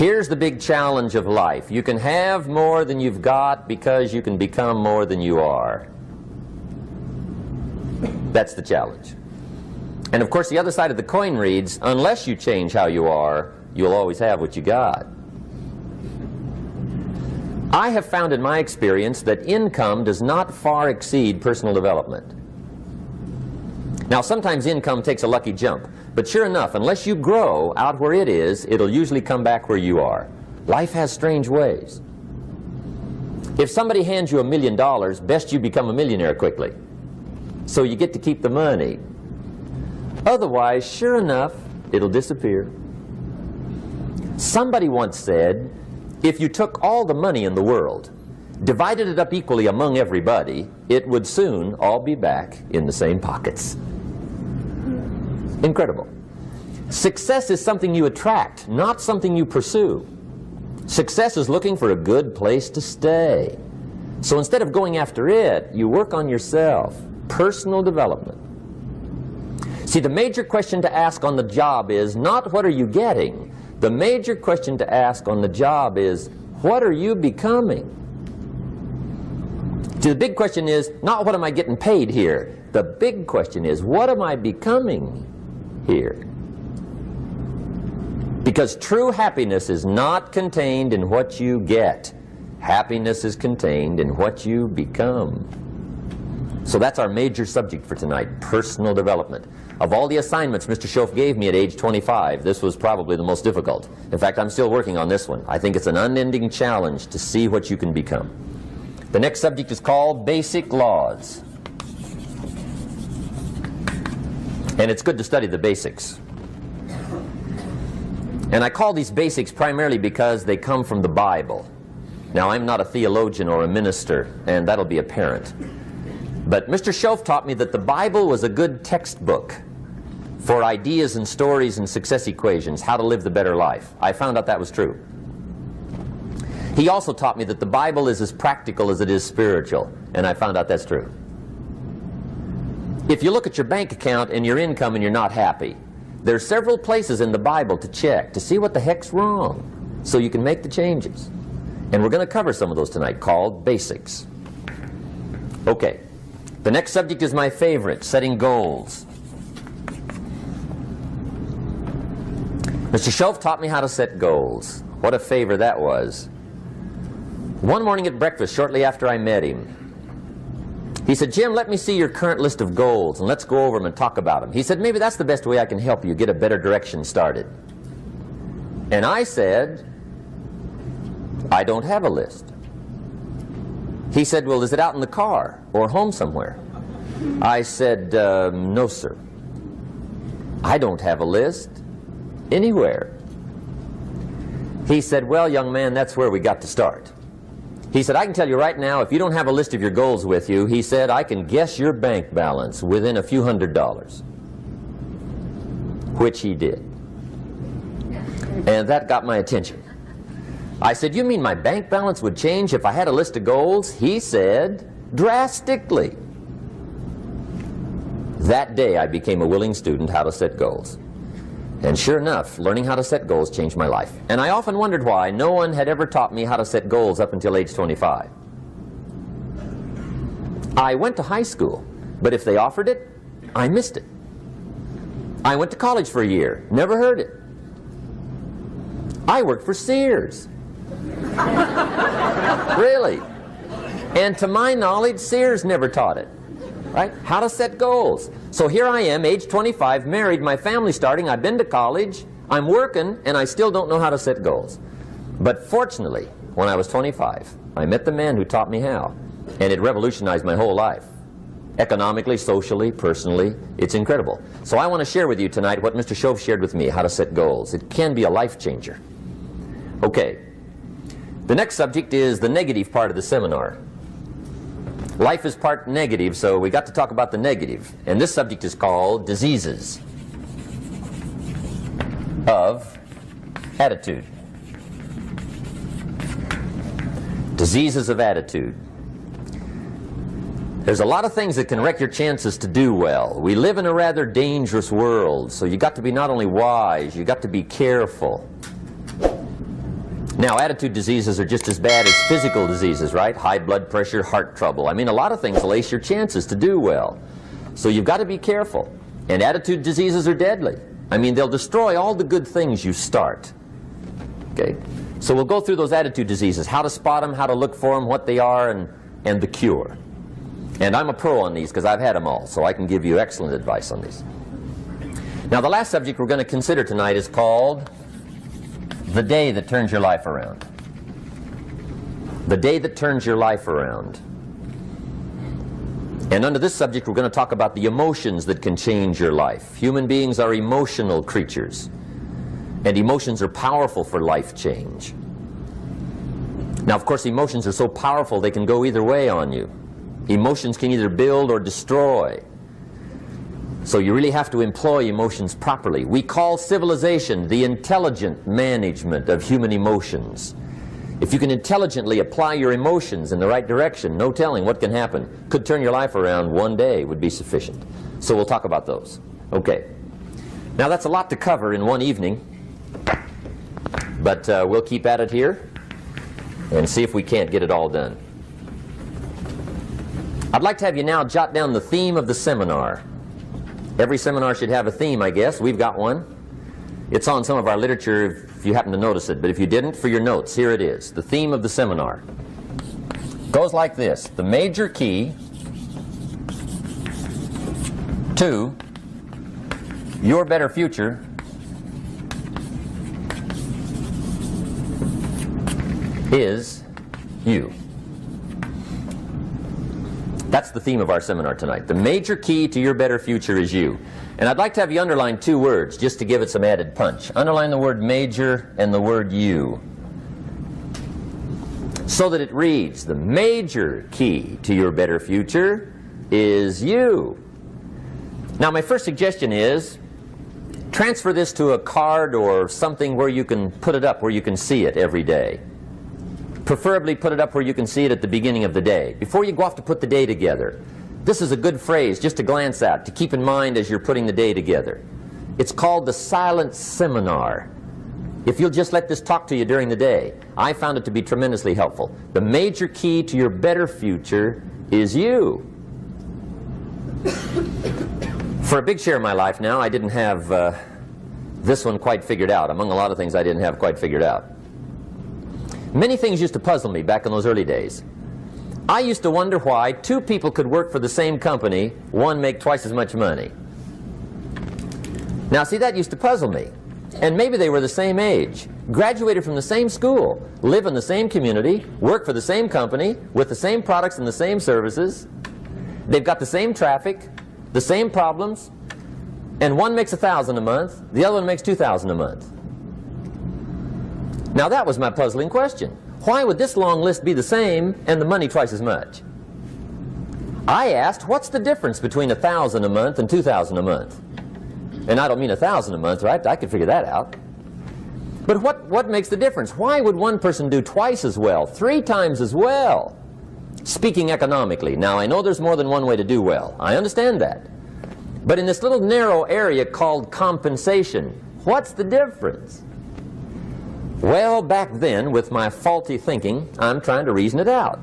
Here's the big challenge of life. You can have more than you've got because you can become more than you are. That's the challenge. And of course the other side of the coin reads, unless you change how you are, you'll always have what you got. I have found in my experience that income does not far exceed personal development. Now sometimes income takes a lucky jump, but sure enough, unless you grow out where it is, it'll usually come back where you are. Life has strange ways. If somebody hands you $1 million, best you become a millionaire quickly, so you get to keep the money. Otherwise, sure enough, it'll disappear. Somebody once said, if you took all the money in the world, divided it up equally among everybody, it would soon all be back in the same pockets. Incredible. Success is something you attract, not something you pursue. Success is looking for a good place to stay. So instead of going after it, you work on yourself. Personal development. See, the major question to ask on the job is not what are you getting. The major question to ask on the job is what are you becoming? See, the big question is not what am I getting paid here. The big question is what am I becoming here? Because true happiness is not contained in what you get. Happiness is contained in what you become. So that's our major subject for tonight, personal development. Of all the assignments Mr. Schoaf gave me at age 25, this was probably the most difficult. In fact, I'm still working on this one. I think it's an unending challenge to see what you can become. The next subject is called Basic Laws. And it's good to study the basics. And I call these basics primarily because they come from the Bible. Now, I'm not a theologian or a minister, and that'll be apparent. But Mr. Schoaf taught me that the Bible was a good textbook for ideas and stories and success equations, how to live the better life. I found out that was true. He also taught me that the Bible is as practical as it is spiritual, and I found out that's true. If you look at your bank account and your income and you're not happy, there are several places in the Bible to check to see what the heck's wrong so you can make the changes. And we're going to cover some of those tonight, called basics. Okay. The next subject is my favorite, setting goals. Mr. Schoaf taught me how to set goals. What a favor that was. One morning at breakfast, shortly after I met him, he said, Jim, let me see your current list of goals and let's go over them and talk about them. He said, maybe that's the best way I can help you get a better direction started. And I said, I don't have a list. He said, well, is it out in the car or home somewhere? I said, no, sir. I don't have a list anywhere. He said, well, young man, that's where we got to start. He said, I can tell you right now, if you don't have a list of your goals with you, he said, I can guess your bank balance within a few $100s. Which he did. And that got my attention. I said, you mean my bank balance would change if I had a list of goals? He said, drastically. That day I became a willing student how to set goals. And sure enough, learning how to set goals changed my life. And I often wondered why no one had ever taught me how to set goals up until age 25. I went to high school, but if they offered it, I missed it. I went to college for a year, never heard it. I worked for Sears. Really. And to my knowledge, Sears never taught it. Right? How to set goals. So here I am, age 25, married, my family's starting, I've been to college, I'm working, and I still don't know how to set goals. But fortunately, when I was 25, I met the man who taught me how, and it revolutionized my whole life. Economically, socially, personally, it's incredible. So I want to share with you tonight what Mr. Schoaf shared with me, how to set goals. It can be a life changer. Okay. The next subject is the negative part of the seminar. Life is part negative, so we got to talk about the negative. And this subject is called diseases of attitude. Diseases of attitude. There's a lot of things that can wreck your chances to do well. We live in a rather dangerous world, so you got to be not only wise, you got to be careful. Now, attitude diseases are just as bad as physical diseases, right? High blood pressure, heart trouble. I mean, a lot of things lace your chances to do well. So you've got to be careful. And attitude diseases are deadly. I mean, they'll destroy all the good things you start. Okay? So we'll go through those attitude diseases, how to spot them, how to look for them, what they are, and the cure. And I'm a pro on these because I've had them all, so I can give you excellent advice on these. Now, the last subject we're going to consider tonight is called the day that turns your life around. The day that turns your life around. And under this subject, we're going to talk about the emotions that can change your life. Human beings are emotional creatures, and emotions are powerful for life change. Now, of course, emotions are so powerful they can go either way on you. Emotions can either build or destroy. So you really have to employ emotions properly. We call civilization the intelligent management of human emotions. If you can intelligently apply your emotions in the right direction, no telling what can happen. Could turn your life around one day would be sufficient. So we'll talk about those. Okay. Now that's a lot to cover in one evening, but we'll keep at it here and see if we can't get it all done. I'd like to have you now jot down the theme of the seminar. Every seminar should have a theme, I guess. We've got one. It's on some of our literature if you happen to notice it, but if you didn't, for your notes, here it is. The theme of the seminar goes like this: the major key to your better future is you. That's the theme of our seminar tonight. The major key to your better future is you. And I'd like to have you underline two words just to give it some added punch. Underline the word major and the word you, so that it reads, the major key to your better future is you. Now, my first suggestion is transfer this to a card or something where you can put it up, where you can see it every day. Preferably put it up where you can see it at the beginning of the day, before you go off to put the day together. This is a good phrase just to glance at, to keep in mind as you're putting the day together. It's called the silent seminar. If you'll just let this talk to you during the day, I found it to be tremendously helpful. The major key to your better future is you. For a big share of my life now, I didn't have this one quite figured out. Among a lot of things I didn't have quite figured out. Many things used to puzzle me back in those early days. I used to wonder why two people could work for the same company, one make twice as much money. Now see, that used to puzzle me. And maybe they were the same age, graduated from the same school, live in the same community, work for the same company, with the same products and the same services. They've got the same traffic, the same problems, and one makes $1,000 a month, the other one makes $2,000 a month. Now that was my puzzling question. Why would this long list be the same and the money twice as much? I asked, what's the difference between $1,000 a month and $2,000 a month? And I don't mean $1,000 a month, right? I could figure that out. But what makes the difference? Why would one person do twice as well, 3 times as well? Speaking economically. Now I know there's more than one way to do well. I understand that. But in this little narrow area called compensation, what's the difference? Well, back then, with my faulty thinking, I'm trying to reason it out.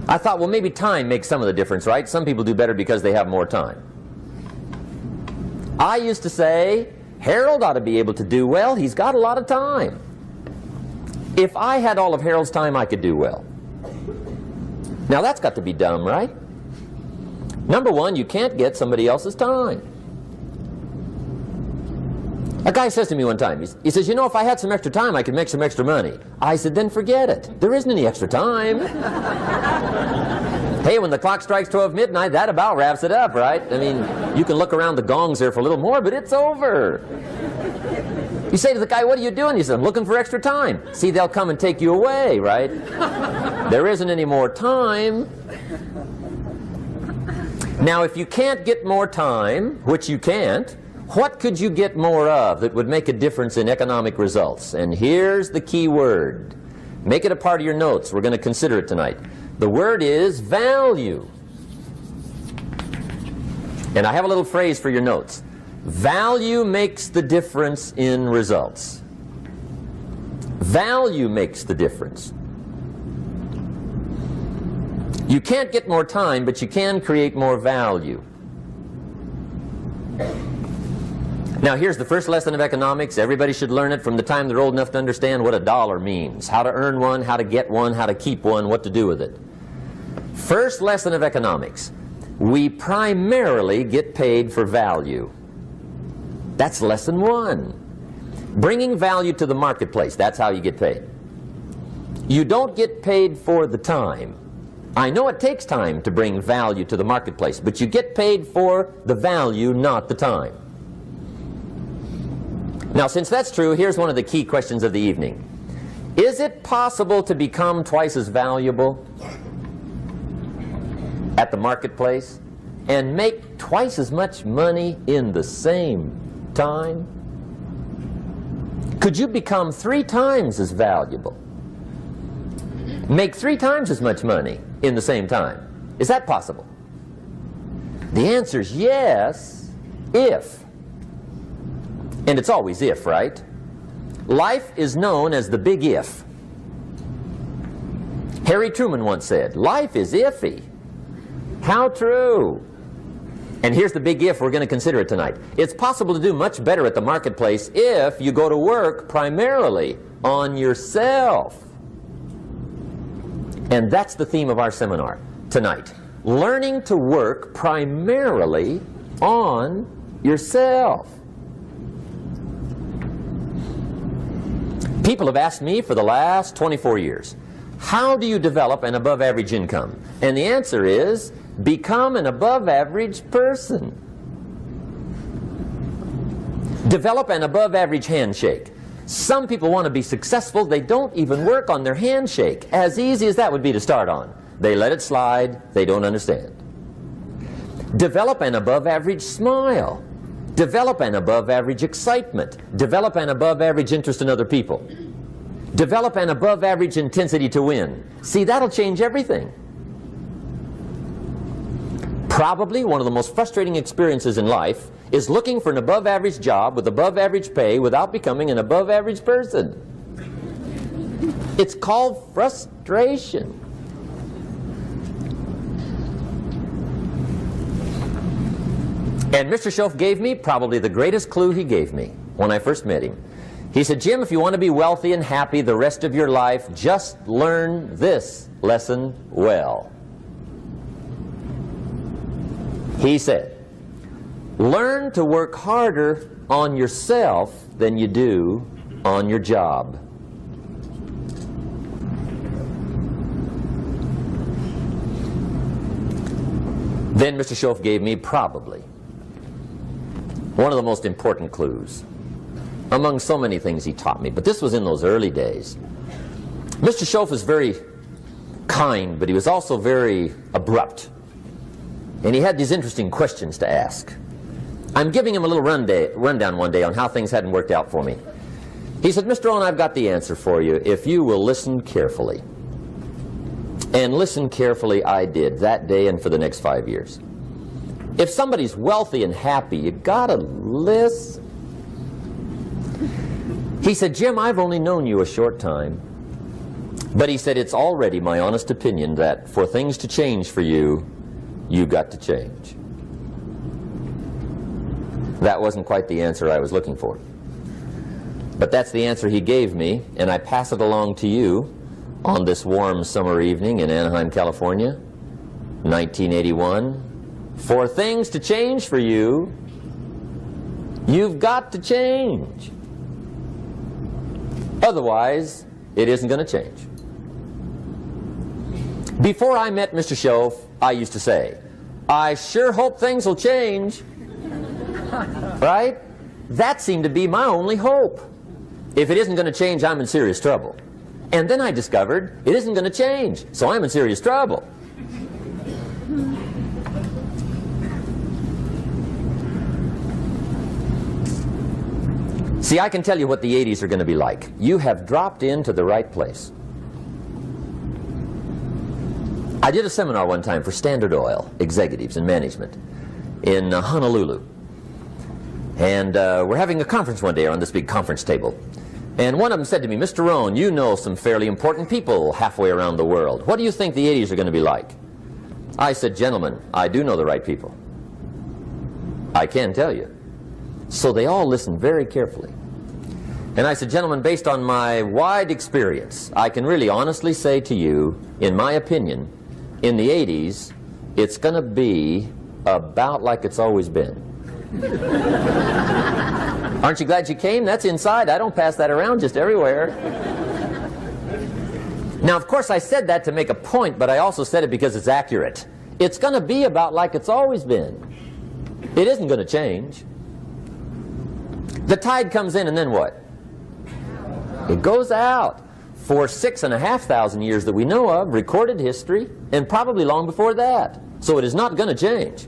I thought, well, maybe time makes some of the difference, right? Some people do better because they have more time. I used to say, Harold ought to be able to do well. He's got a lot of time. If I had all of Harold's time, I could do well. Now, that's got to be dumb, right? Number one, you can't get somebody else's time. A guy says to me one time, he says, you know, if I had some extra time, I could make some extra money. I said, then forget it. There isn't any extra time. Hey, when the clock strikes 12 midnight, that about wraps it up, right? I mean, you can look around the gongs there for a little more, but it's over. You say to the guy, what are you doing? He says, I'm looking for extra time. See, they'll come and take you away, right? There isn't any more time. Now, if you can't get more time, which you can't, what could you get more of that would make a difference in economic results? And here's the key word. Make it a part of your notes. We're going to consider it tonight. The word is value. And I have a little phrase for your notes. Value makes the difference in results. Value makes the difference. You can't get more time, but you can create more value. Now here's the first lesson of economics. Everybody should learn it from the time they're old enough to understand what a dollar means, how to earn one, how to get one, how to keep one, what to do with it. First lesson of economics. We primarily get paid for value. That's lesson one. Bringing value to the marketplace, that's how you get paid. You don't get paid for the time. I know it takes time to bring value to the marketplace, but you get paid for the value, not the time. Now, since that's true, here's one of the key questions of the evening. Is it possible to become twice as valuable at the marketplace and make twice as much money in the same time? Could you become 3 times as valuable? Make 3 times as much money in the same time? Is that possible? The answer is yes, if. And it's always if, right? Life is known as the big if. Harry Truman once said, life is iffy. How true. And here's the big if, we're going to consider it tonight. It's possible to do much better at the marketplace if you go to work primarily on yourself. And that's the theme of our seminar tonight. Learning to work primarily on yourself. People have asked me for the last 24 years, how do you develop an above average income? And the answer is, become an above average person. Develop an above average handshake. Some people want to be successful, they don't even work on their handshake. As easy as that would be to start on. They let it slide, they don't understand. Develop an above average smile. Develop an above average excitement. Develop an above average interest in other people. Develop an above average intensity to win. See, that'll change everything. Probably one of the most frustrating experiences in life is looking for an above average job with above average pay without becoming an above average person. It's called frustration. And Mr. Schoaf gave me probably the greatest clue he gave me when I first met him. He said, Jim, if you want to be wealthy and happy the rest of your life, just learn this lesson well. He said, learn to work harder on yourself than you do on your job. Then Mr. Schoaf gave me probably one of the most important clues among so many things he taught me, but this was in those early days. Mr. Schoaf was very kind, but he was also very abrupt. And he had these interesting questions to ask. I'm giving him a little rundown one day on how things hadn't worked out for me. He said, Mr. Rohn, I've got the answer for you if you will listen carefully. And listen carefully I did that day and for the next 5 years. If somebody's wealthy and happy, you gotta listen. He said, Jim, I've only known you a short time. But he said, it's already my honest opinion that for things to change for you, you got to change. That wasn't quite the answer I was looking for. But that's the answer he gave me, and I pass it along to you on this warm summer evening in Anaheim, California, 1981. For things to change for you, you've got to change. Otherwise, it isn't going to change. Before I met Mr. Schoaf, I used to say, I sure hope things will change. Right? That seemed to be my only hope. If it isn't going to change, I'm in serious trouble. And then I discovered it isn't going to change, so I'm in serious trouble. See, I can tell you what the 80s are going to be like. You have dropped into the right place. I did a seminar one time for Standard Oil executives and management in Honolulu. And we're having a conference one day on this big conference table. And one of them said to me, Mr. Rohn, you know some fairly important people halfway around the world. What do you think the 80s are going to be like? I said, gentlemen, I do know the right people. I can tell you. So they all listened very carefully. And I said, gentlemen, based on my wide experience, I can really honestly say to you, in my opinion, in the 80s, it's going to be about like it's always been. Aren't you glad you came? That's inside. I don't pass that around just everywhere. Now, of course, I said that to make a point, but I also said it because it's accurate. It's going to be about like it's always been. It isn't going to change. The tide comes in, and then what? It goes out. For 6,500 years that we know of, recorded history, and probably long before that. So it is not going to change.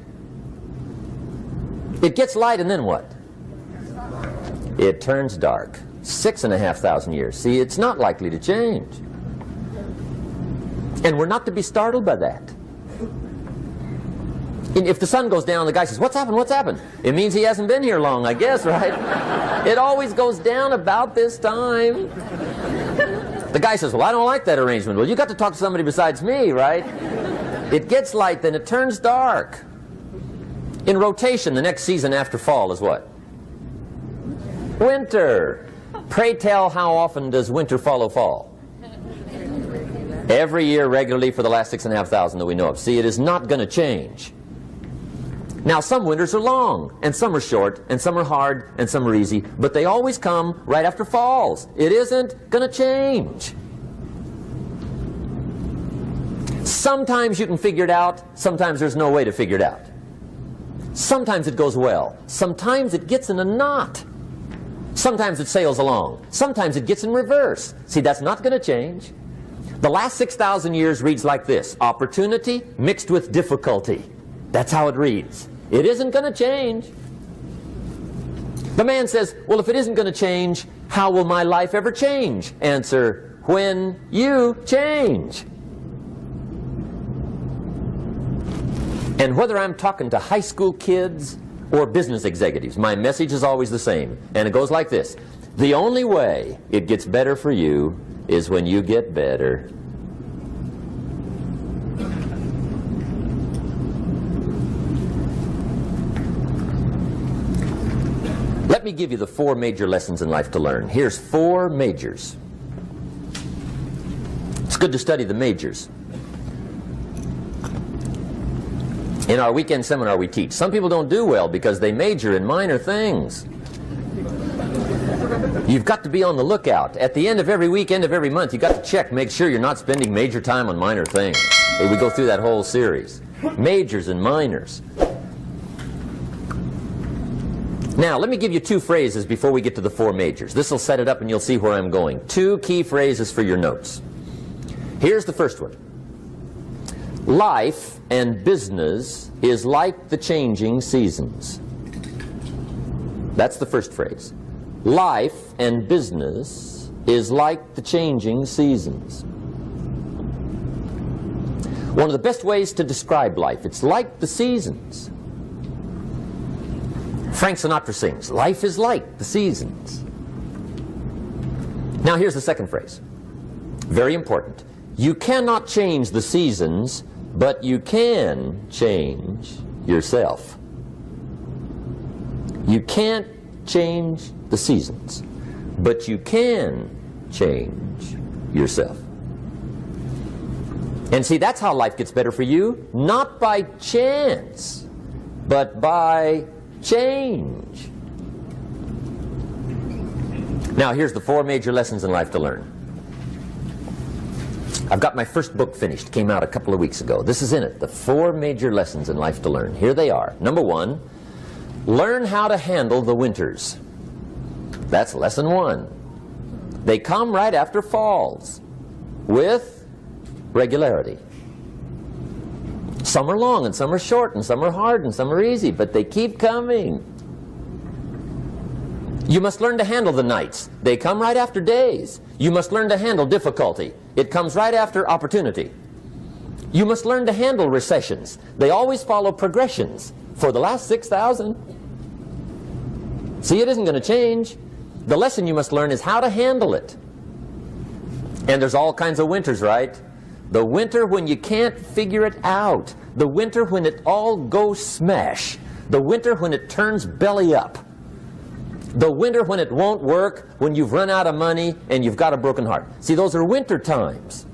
It gets light, and then what? It turns dark. 6,500 years. See, it's not likely to change. And we're not to be startled by that. And if the sun goes down, the guy says, what's happened, what's happened? It means he hasn't been here long, I guess, right? It always goes down about this time. The guy says, well, I don't like that arrangement. Well, you got to talk to somebody besides me, right? It gets light, then it turns dark. In rotation, the next season after fall is what? Winter. Pray tell, how often does winter follow fall? Every year regularly for the last 6,500 that we know of. See, it is not going to change. Now, some winters are long, and some are short, and some are hard, and some are easy, but they always come right after falls. It isn't going to change. Sometimes you can figure it out, sometimes there's no way to figure it out. Sometimes it goes well, sometimes it gets in a knot. Sometimes it sails along, sometimes it gets in reverse. See, that's not going to change. The last 6,000 years reads like this: opportunity mixed with difficulty. That's how it reads. It isn't going to change. The man says, well, if it isn't going to change, how will my life ever change? Answer, when you change. And whether I'm talking to high school kids or business executives, my message is always the same. And it goes like this: the only way it gets better for you is when you get better. Let me give you the 4 major lessons in life to learn. Here's 4 majors. It's good to study the majors. In our weekend seminar we teach. Some people don't do well because they major in minor things. You've got to be on the lookout. At the end of every week, end of every month, you've got to check, make sure you're not spending major time on minor things. We go through that whole series. Majors and minors. Now, let me give you 2 phrases before we get to the 4 majors. This will set it up and you'll see where I'm going. 2 key phrases for your notes. Here's the first one. Life and business is like the changing seasons. That's the first phrase. Life and business is like the changing seasons. One of the best ways to describe life, it's like the seasons. Frank Sinatra sings, life is like the seasons. Now here's the second phrase. Very important. You cannot change the seasons, but you can change yourself. You can't change the seasons, but you can change yourself. And see, that's how life gets better for you, not by chance, but by change. Now, here's the 4 major lessons in life to learn. I've got my first book finished. Came out a couple of weeks ago. This is in it. The 4 major lessons in life to learn. Here they are. Number 1, learn how to handle the winters. That's lesson 1. They come right after falls with regularity. Some are long and some are short and some are hard and some are easy, but they keep coming. You must learn to handle the nights. They come right after days. You must learn to handle difficulty. It comes right after opportunity. You must learn to handle recessions. They always follow progressions. For the last 6,000. See, it isn't going to change. The lesson you must learn is how to handle it. And there's all kinds of winters, right? The winter when you can't figure it out. The winter when it all goes smash. The winter when it turns belly up. The winter when it won't work, when you've run out of money and you've got a broken heart. See, those are winter times.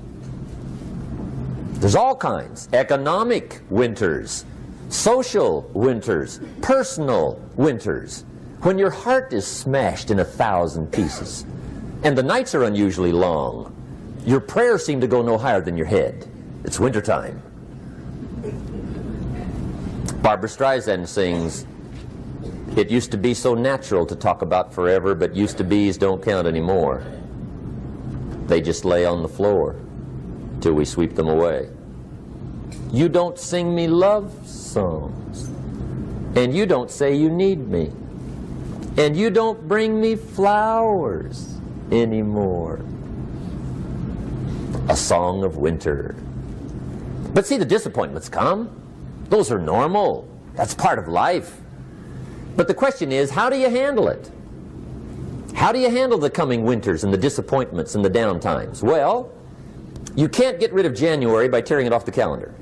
There's all kinds. Economic winters, social winters, personal winters. When your heart is smashed in 1,000 pieces and the nights are unusually long, your prayers seem to go no higher than your head. It's wintertime. Barbara Streisand sings, "It used to be so natural to talk about forever, but used to be's don't count anymore. They just lay on the floor till we sweep them away. You don't sing me love songs, and you don't say you need me, and you don't bring me flowers anymore." A song of winter. But see, the disappointments come. Those are normal. That's part of life. But the question is, how do you handle it? How do you handle the coming winters and the disappointments and the down times? Well, you can't get rid of January by tearing it off the calendar.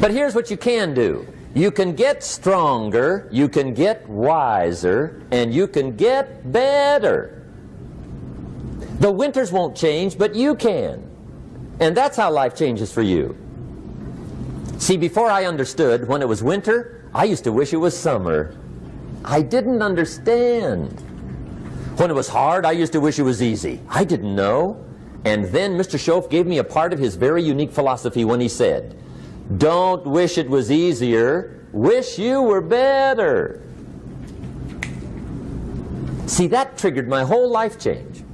But here's what you can do. You can get stronger, you can get wiser, and you can get better. The winters won't change, but you can. And that's how life changes for you. See, before I understood, when it was winter, I used to wish it was summer. I didn't understand. When it was hard, I used to wish it was easy. I didn't know. And then Mr. Schoaf gave me a part of his very unique philosophy when he said, "Don't wish it was easier, wish you were better." See, that triggered my whole life change.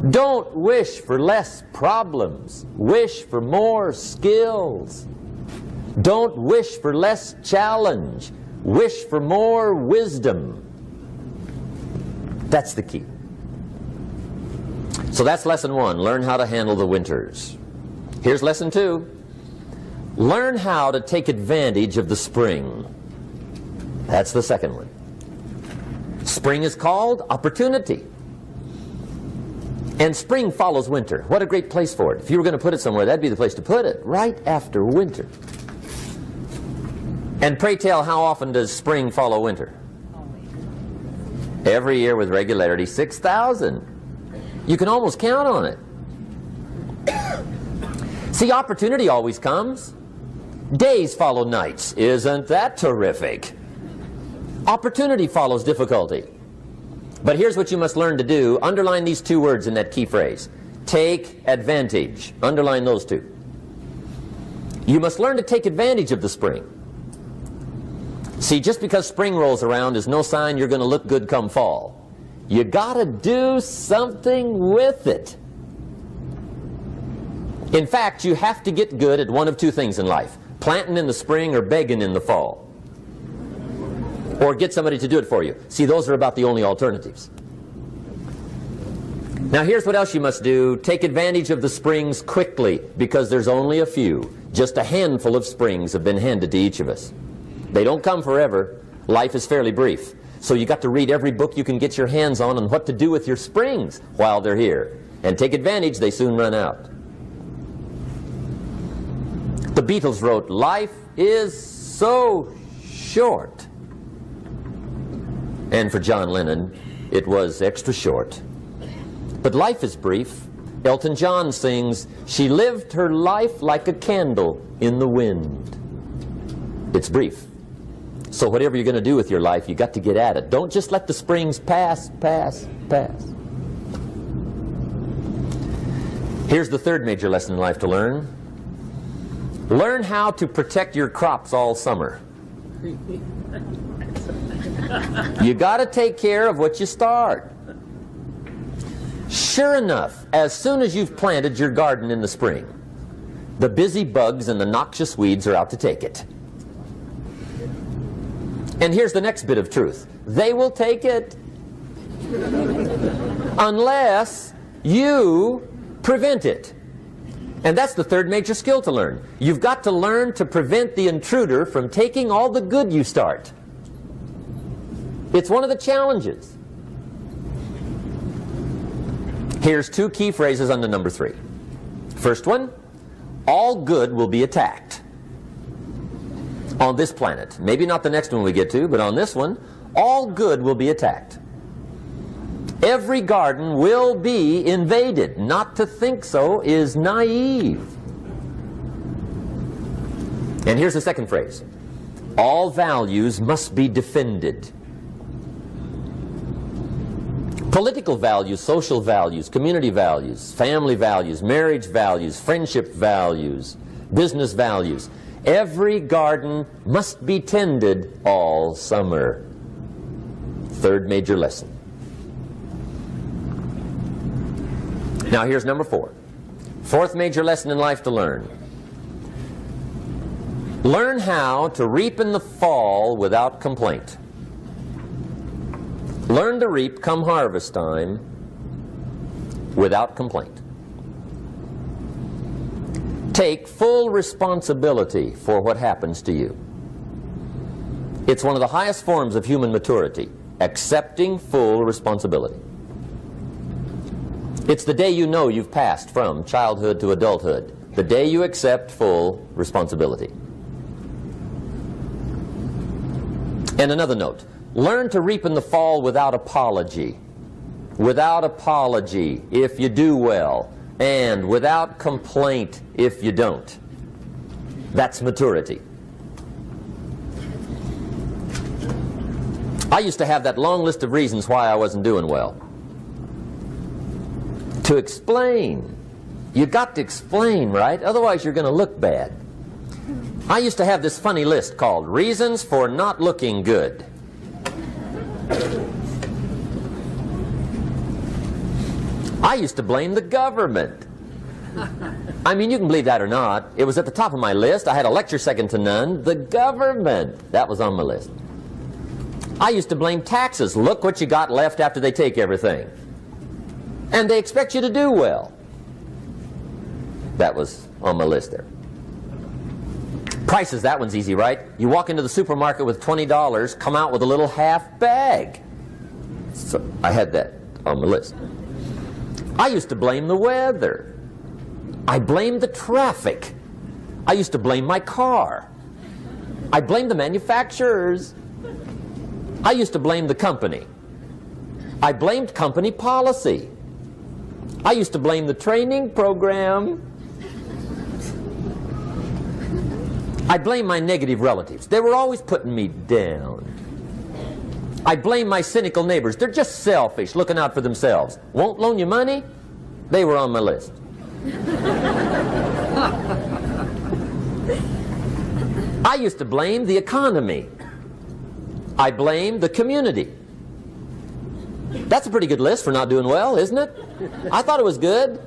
Don't wish for less problems, wish for more skills. Don't wish for less challenge, wish for more wisdom. That's the key. So that's lesson one, learn how to handle the winters. Here's lesson two, learn how to take advantage of the spring. That's the second one. Spring is called opportunity. And spring follows winter. What a great place for it. If you were going to put it somewhere, that'd be the place to put it, right after winter. And pray tell, how often does spring follow winter? Every year with regularity, 6,000. You can almost count on it. See, opportunity always comes. Days follow nights. Isn't that terrific? Opportunity follows difficulty. But here's what you must learn to do. Underline these two words in that key phrase. Take advantage. Underline those two. You must learn to take advantage of the spring. See, just because spring rolls around is no sign you're going to look good come fall. You got to do something with it. In fact, you have to get good at one of two things in life. Planting in the spring or begging in the fall. Or get somebody to do it for you. See, those are about the only alternatives. Now here's what else you must do. Take advantage of the springs quickly, because there's only a few. Just a handful of springs have been handed to each of us. They don't come forever. Life is fairly brief. So you got to read every book you can get your hands on what to do with your springs while they're here. And take advantage, they soon run out. The Beatles wrote, "Life is so short." And for John Lennon, it was extra short. But life is brief. Elton John sings, "She lived her life like a candle in the wind." It's brief. So whatever you're going to do with your life, you got to get at it. Don't just let the springs pass. Here's the third major lesson in life to learn. Learn how to protect your crops all summer. You got to take care of what you start. Sure enough, as soon as you've planted your garden in the spring, the busy bugs and the noxious weeds are out to take it. And here's the next bit of truth. They will take it unless you prevent it. And that's the third major skill to learn. You've got to learn to prevent the intruder from taking all the good you start. It's one of the challenges. Here's two key phrases under number 3. First one, all good will be attacked on this planet. Maybe not the next one we get to, but on this one, all good will be attacked. Every garden will be invaded. Not to think so is naive. And here's the second phrase. All values must be defended. Political values, social values, community values, family values, marriage values, friendship values, business values. Every garden must be tended all summer. Third major lesson. Now here's number 4. Fourth major lesson in life to learn. Learn how to reap in the fall without complaint. Learn to reap come harvest time without complaint. Take full responsibility for what happens to you. It's one of the highest forms of human maturity, accepting full responsibility. It's the day you know you've passed from childhood to adulthood, the day you accept full responsibility. And another note, learn to reap in the fall without apology. Without apology if you do well, and without complaint if you don't. That's maturity. I used to have that long list of reasons why I wasn't doing well. To explain. You got to explain, right? Otherwise you're going to look bad. I used to have this funny list called Reasons for Not Looking Good. I used to blame the government. I mean, you can believe that or not. It was at the top of my list. I had a lecture second to none. The government. That was on my list. I used to blame taxes. Look what you got left after they take everything. And they expect you to do well. That was on my list there. Prices, that one's easy, right? You walk into the supermarket with $20, come out with a little half bag. So I had that on my list. I used to blame the weather. I blamed the traffic. I used to blame my car. I blamed the manufacturers. I used to blame the company. I blamed company policy. I used to blame the training program. I blame my negative relatives. They were always putting me down. I blame my cynical neighbors. They're just selfish, looking out for themselves. Won't loan you money? They were on my list. I used to blame the economy. I blamed the community. That's a pretty good list for not doing well, isn't it? I thought it was good.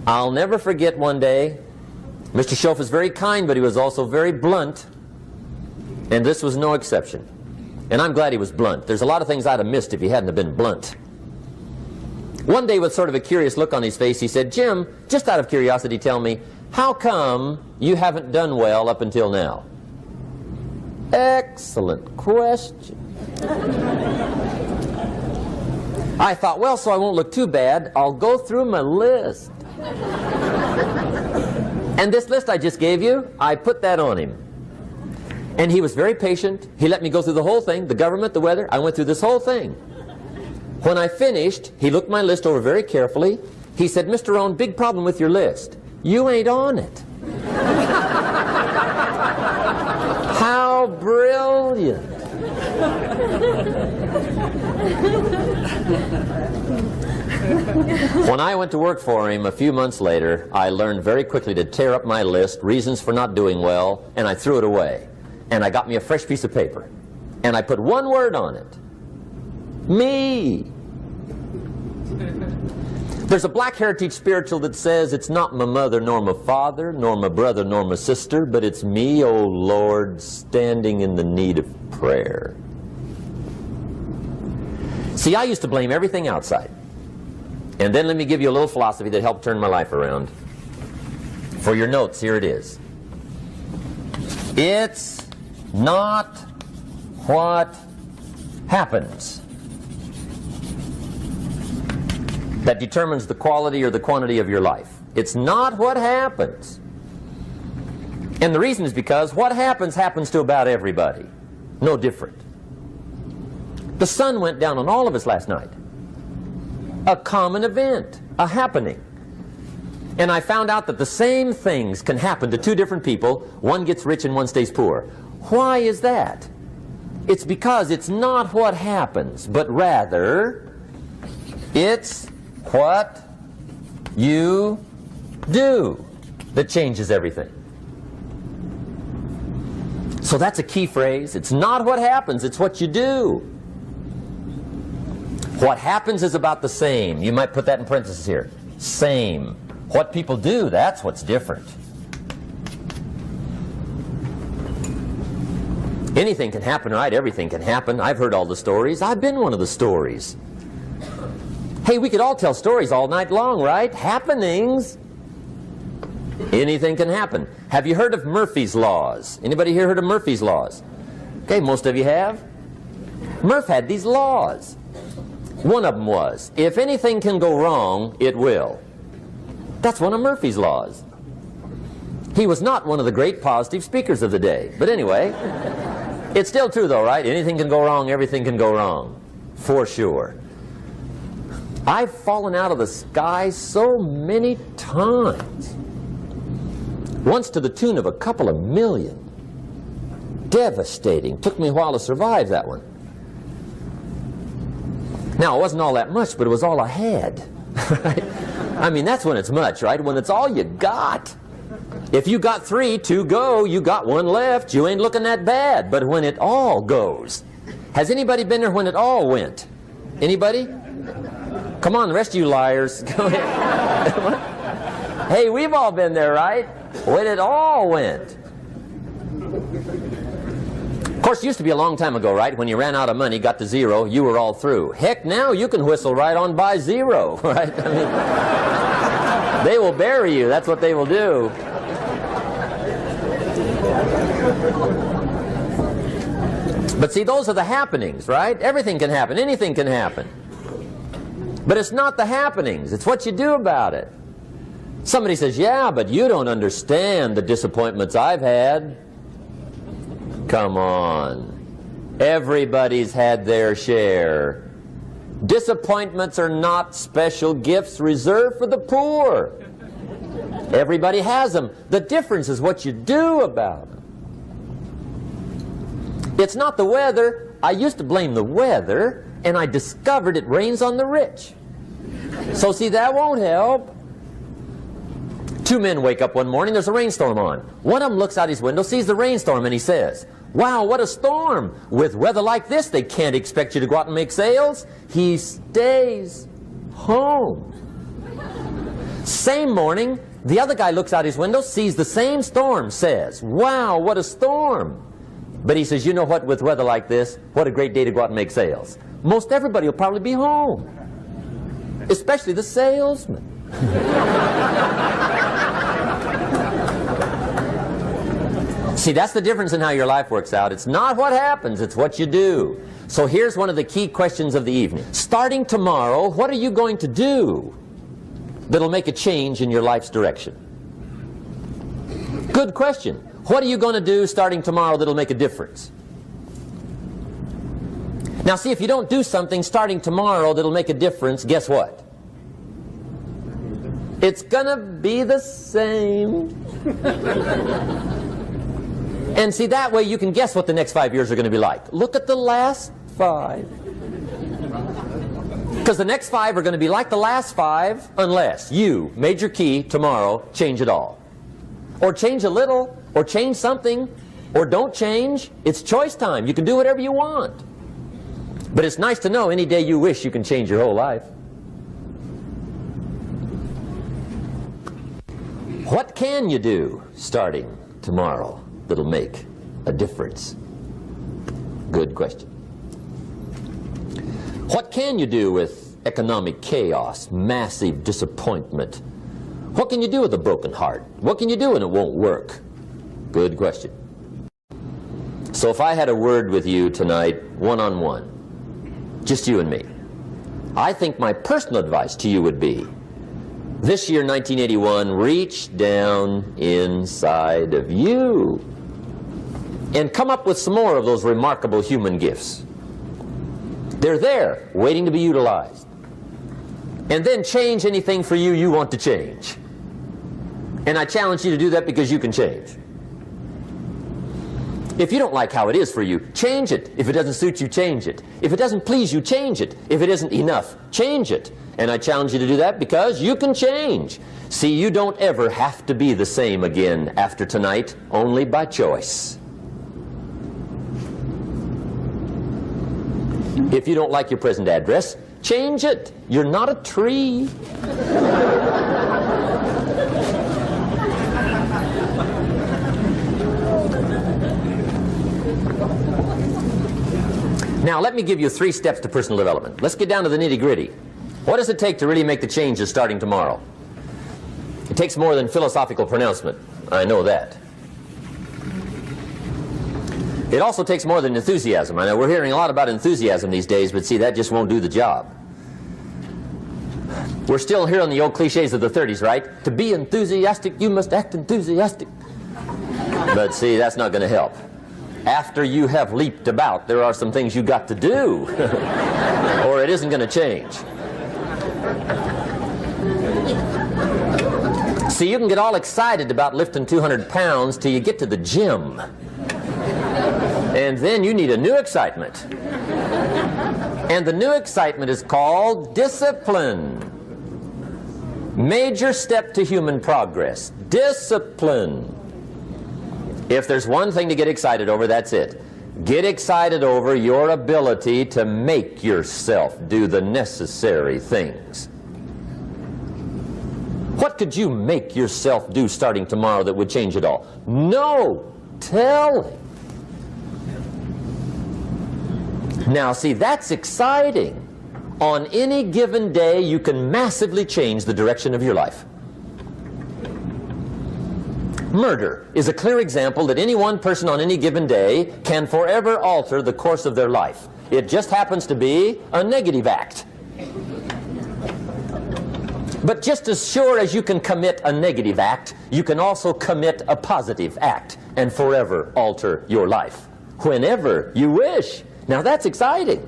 I'll never forget one day, Mr. Schoaf was very kind, but he was also very blunt, and this was no exception. And I'm glad he was blunt. There's a lot of things I'd have missed if he hadn't have been blunt. One day, with sort of a curious look on his face, he said, "Jim, just out of curiosity, tell me, how come you haven't done well up until now?" Excellent question. I thought, well, so I won't look too bad, I'll go through my list. And this list I just gave you, I put that on him. And he was very patient. He let me go through the whole thing, the government, the weather. I went through this whole thing. When I finished, he looked my list over very carefully. He said, "Mr. Rohn, big problem with your list. You ain't on it." How brilliant. When I went to work for him a few months later, I learned very quickly to tear up my list, reasons for not doing well, and I threw it away. And I got me a fresh piece of paper. And I put one word on it. Me. There's a Black Heritage spiritual that says, "It's not my mother nor my father, nor my brother nor my sister, but it's me, O Lord, standing in the need of prayer." See, I used to blame everything outside. And then let me give you a little philosophy that helped turn my life around. For your notes, here it is. It's not what happens that determines the quality or the quantity of your life. It's not what happens. And the reason is because what happens happens to about everybody. No different. The sun went down on all of us last night. A common event, a happening. And I found out that the same things can happen to two different people. One gets rich and one stays poor. Why is that? It's because it's not what happens, but rather it's what you do that changes everything. So that's a key phrase. It's not what happens, it's what you do. What happens is about the same. You might put that in parentheses here. Same. What people do, that's what's different. Anything can happen, right? Everything can happen. I've heard all the stories. I've been one of the stories. Hey, we could all tell stories all night long, right? Happenings. Anything can happen. Have you heard of Murphy's Laws? Anybody here heard of Murphy's Laws? Okay, most of you have. Murph had these laws. One of them was, if anything can go wrong, it will. That's one of Murphy's laws. He was not one of the great positive speakers of the day. But anyway, it's still true though, right? Anything can go wrong, everything can go wrong. For sure. I've fallen out of the sky so many times. Once to the tune of a couple of million. Devastating. Took me a while to survive that one. Now, it wasn't all that much, but it was all I had. Right? I mean, that's when it's much, right? When it's all you got. If you got 3, 2 go, you got 1 left, you ain't looking that bad. But when it all goes. Has anybody been there when it all went? Anybody? Come on, the rest of you liars. Go ahead. Hey, we've all been there, right? When it all went. Of course, it used to be a long time ago, right? When you ran out of money, got to 0, you were all through. Heck, now you can whistle right on by 0, right? I mean, they will bury you. That's what they will do. But see, those are the happenings, right? Everything can happen. Anything can happen. But it's not the happenings. It's what you do about it. Somebody says, yeah, but you don't understand the disappointments I've had. Come on. Everybody's had their share. Disappointments are not special gifts reserved for the poor. Everybody has them. The difference is what you do about them. It's not the weather. I used to blame the weather, and I discovered it rains on the rich. So see, that won't help. 2 men wake up one morning, there's a rainstorm on. One of them looks out his window, sees the rainstorm, and he says, wow, what a storm. With weather like this, they can't expect you to go out and make sales. He stays home. Same morning, the other guy looks out his window, sees the same storm, says, wow, what a storm. But he says, you know what, with weather like this, what a great day to go out and make sales. Most everybody will probably be home. Especially the salesman. See, that's the difference in how your life works out. It's not what happens, it's what you do. So here's one of the key questions of the evening. Starting tomorrow, what are you going to do that'll make a change in your life's direction? Good question. What are you going to do starting tomorrow that'll make a difference? Now see, if you don't do something starting tomorrow that'll make a difference, guess what? It's gonna be the same. And see, that way you can guess what the next 5 years are going to be like. Look at the last 5. Because the next 5 are going to be like the last 5 unless you, major key, tomorrow, change it all. Or change a little, or change something, or don't change. It's choice time. You can do whatever you want. But it's nice to know any day you wish you can change your whole life. What can you do starting tomorrow that'll make a difference? Good question. What can you do with economic chaos, massive disappointment? What can you do with a broken heart? What can you do when it won't work? Good question. So if I had a word with you tonight, one-on-one, just you and me. I think my personal advice to you would be, this year, 1981, reach down inside of you and come up with some more of those remarkable human gifts. They're there, waiting to be utilized. And then change anything for you you want to change. And I challenge you to do that because you can change. If you don't like how it is for you, change it. If it doesn't suit you, change it. If it doesn't please you, change it. If it isn't enough, change it. And I challenge you to do that because you can change. See, you don't ever have to be the same again after tonight, only by choice. If you don't like your present address, change it. You're not a tree. Now, let me give you 3 steps to personal development. Let's get down to the nitty-gritty. What does it take to really make the changes starting tomorrow? It takes more than philosophical pronouncement. I know that. It also takes more than enthusiasm. I know we're hearing a lot about enthusiasm these days, but see, that just won't do the job. We're still hearing the old cliches of the 30s, right? To be enthusiastic, you must act enthusiastic. But see, that's not going to help. After you have leaped about, there are some things you got to do, or it isn't going to change. See, you can get all excited about lifting 200 pounds till you get to the gym. And then you need a new excitement. And the new excitement is called discipline. Major step to human progress. Discipline. If there's one thing to get excited over, that's it. Get excited over your ability to make yourself do the necessary things. What could you make yourself do starting tomorrow that would change it all? No! Tell him. Now, see, that's exciting. On any given day, you can massively change the direction of your life. Murder is a clear example that any one person on any given day can forever alter the course of their life. It just happens to be a negative act. But just as sure as you can commit a negative act, you can also commit a positive act and forever alter your life, whenever you wish. Now that's exciting.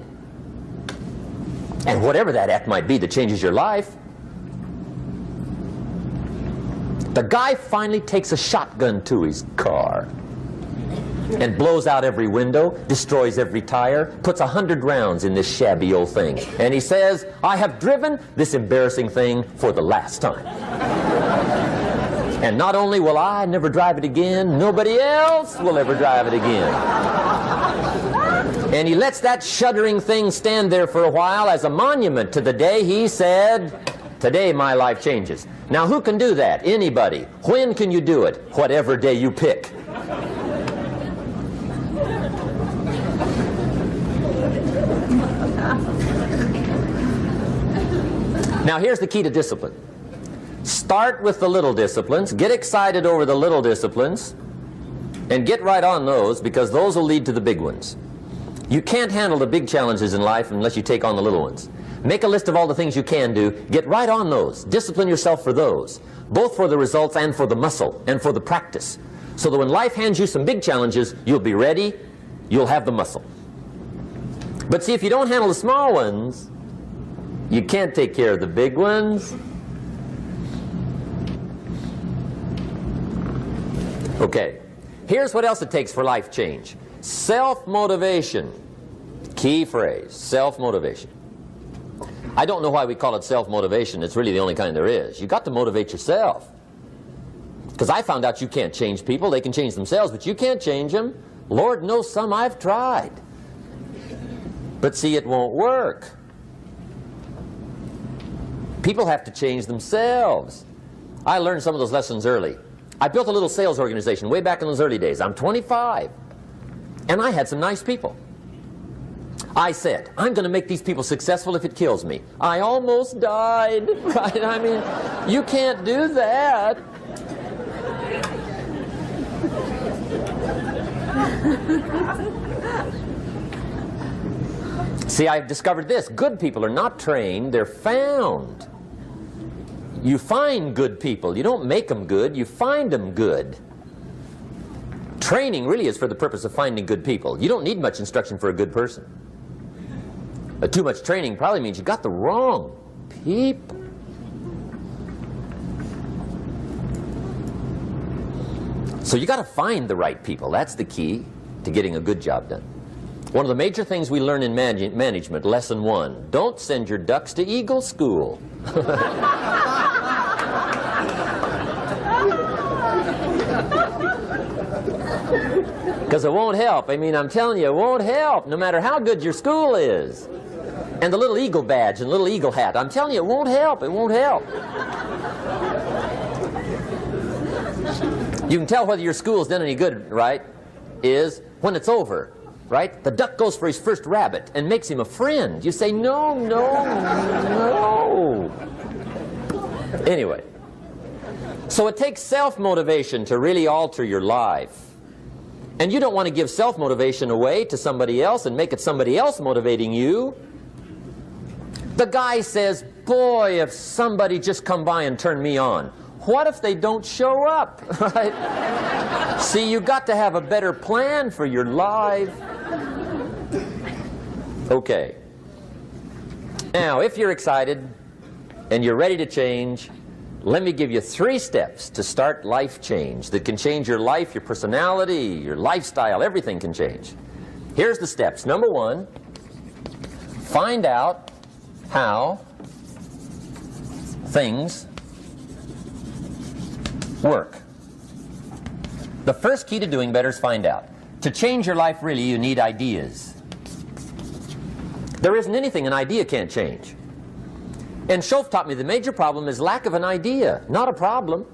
And whatever that act might be that changes your life. The guy finally takes a shotgun to his car and blows out every window, destroys every tire, puts 100 rounds in this shabby old thing. And he says, I have driven this embarrassing thing for the last time. And not only will I never drive it again, nobody else will ever drive it again. And he lets that shuddering thing stand there for a while as a monument to the day he said, today my life changes. Now who can do that? Anybody. When can you do it? Whatever day you pick. Now here's the key to discipline. Start with the little disciplines, get excited over the little disciplines, and get right on those, because those will lead to the big ones. You can't handle the big challenges in life unless you take on the little ones. Make a list of all the things you can do, get right on those, discipline yourself for those, both for the results and for the muscle and for the practice, so that when life hands you some big challenges, you'll be ready, you'll have the muscle. But see, if you don't handle the small ones, you can't take care of the big ones. Okay, here's what else it takes for life change. Self-motivation. Key phrase, self-motivation. I don't know why we call it self-motivation. It's really the only kind there is. You've got to motivate yourself. Because I found out you can't change people. They can change themselves, but you can't change them. Lord knows some I've tried. But see, it won't work. People have to change themselves. I learned some of those lessons early. I built a little sales organization way back in those early days. I'm 25. And I had some nice people. I said, I'm going to make these people successful if it kills me. I almost died, right? I mean, you can't do that. See, I've discovered this. Good people are not trained, they're found. You find good people. You don't make them good, you find them good. Training really is for the purpose of finding good people. You don't need much instruction for a good person. But too much training probably means you got the wrong people. So you got to find the right people. That's the key to getting a good job done. One of the major things we learn in management, lesson 1, don't send your ducks to Eagle School. Because it won't help. I mean, I'm telling you, it won't help, no matter how good your school is. And the little eagle badge and little eagle hat, I'm telling you, it won't help. It won't help. You can tell whether your school's done any good, right, is when it's over, right? The duck goes for his first rabbit and makes him a friend. You say, no, no, no. Anyway, so it takes self-motivation to really alter your life. And you don't want to give self-motivation away to somebody else and make it somebody else motivating you. The guy says, boy, if somebody just come by and turn me on. What if they don't show up? Right? See, you got to have a better plan for your life. Okay. Now, if you're excited and you're ready to change, let me give you 3 steps to start life change that can change your life, your personality, your lifestyle, everything can change. Here's the steps. Number 1, find out how things work. The first key to doing better is find out. To change your life, really, you need ideas. There isn't anything an idea can't change. And Schoff taught me the major problem is lack of an idea, not a problem.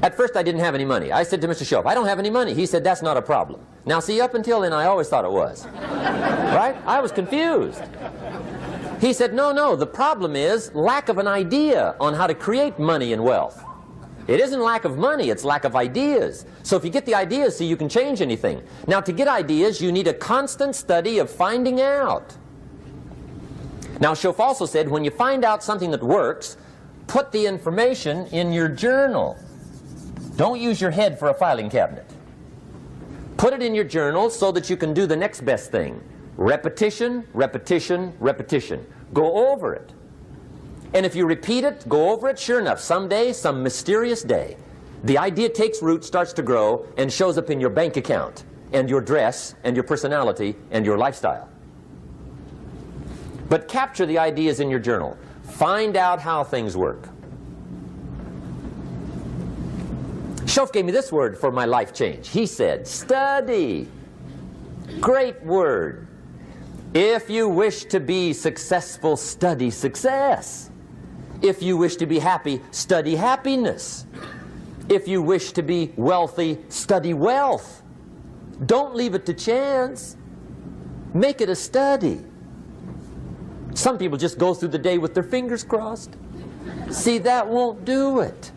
At first I didn't have any money. I said to Mr. Schoff, I don't have any money. He said, that's not a problem. Now see, up until then I always thought it was. Right? I was confused. He said, no, no, the problem is lack of an idea on how to create money and wealth. It isn't lack of money, it's lack of ideas. So if you get the ideas, see, you can change anything. Now to get ideas, you need a constant study of finding out. Now Schoff also said, when you find out something that works, put the information in your journal. Don't use your head for a filing cabinet. Put it in your journal so that you can do the next best thing. Repetition, repetition, repetition. Go over it. And if you repeat it, go over it, sure enough, someday, some mysterious day, the idea takes root, starts to grow, and shows up in your bank account, and your dress, and your personality, and your lifestyle. But capture the ideas in your journal. Find out how things work. Schoff gave me this word for my life change. He said, study. Great word. If you wish to be successful, study success. If you wish to be happy, study happiness. If you wish to be wealthy, study wealth. Don't leave it to chance. Make it a study. Some people just go through the day with their fingers crossed. See, that won't do it.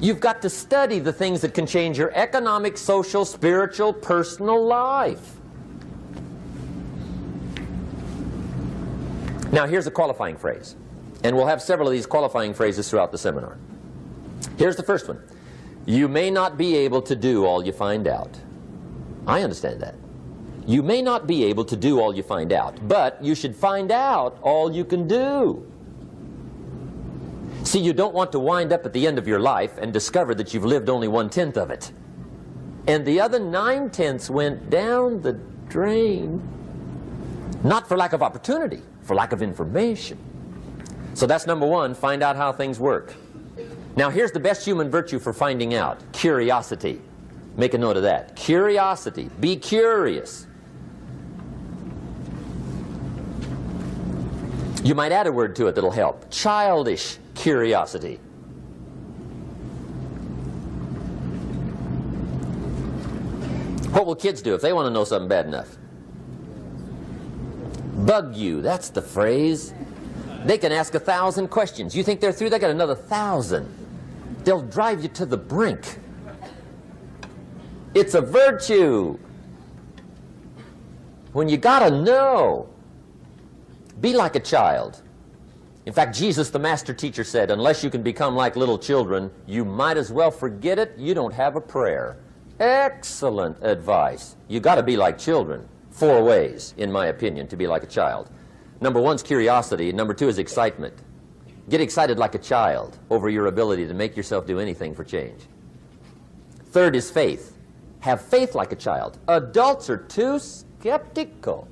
You've got to study the things that can change your economic, social, spiritual, personal life. Now here's a qualifying phrase. And we'll have several of these qualifying phrases throughout the seminar. Here's the first one. You may not be able to do all you find out. I understand that. You may not be able to do all you find out, but you should find out all you can do. See, you don't want to wind up at the end of your life and discover that you've lived only 1/10 of it. And the other 9/10 went down the drain. Not for lack of opportunity, for lack of information. So that's number 1, find out how things work. Now here's the best human virtue for finding out. Curiosity. Make a note of that. Curiosity. Be curious. You might add a word to it that'll help. Childish curiosity. What will kids do if they want to know something bad enough? Bug you. That's the phrase. They can ask 1,000 questions. You think they're through? They got another 1,000. They'll drive you to the brink. It's a virtue. when you got to know. Be like a child. In fact, Jesus, the master teacher, said, unless you can become like little children, you might as well forget it. You don't have a prayer. Excellent advice. You got to be like children. 4 ways, in my opinion, to be like a child. Number 1 is curiosity. Number 2 is excitement. Get excited like a child over your ability to make yourself do anything for change. 3rd is faith. Have faith like a child. Adults are too skeptical.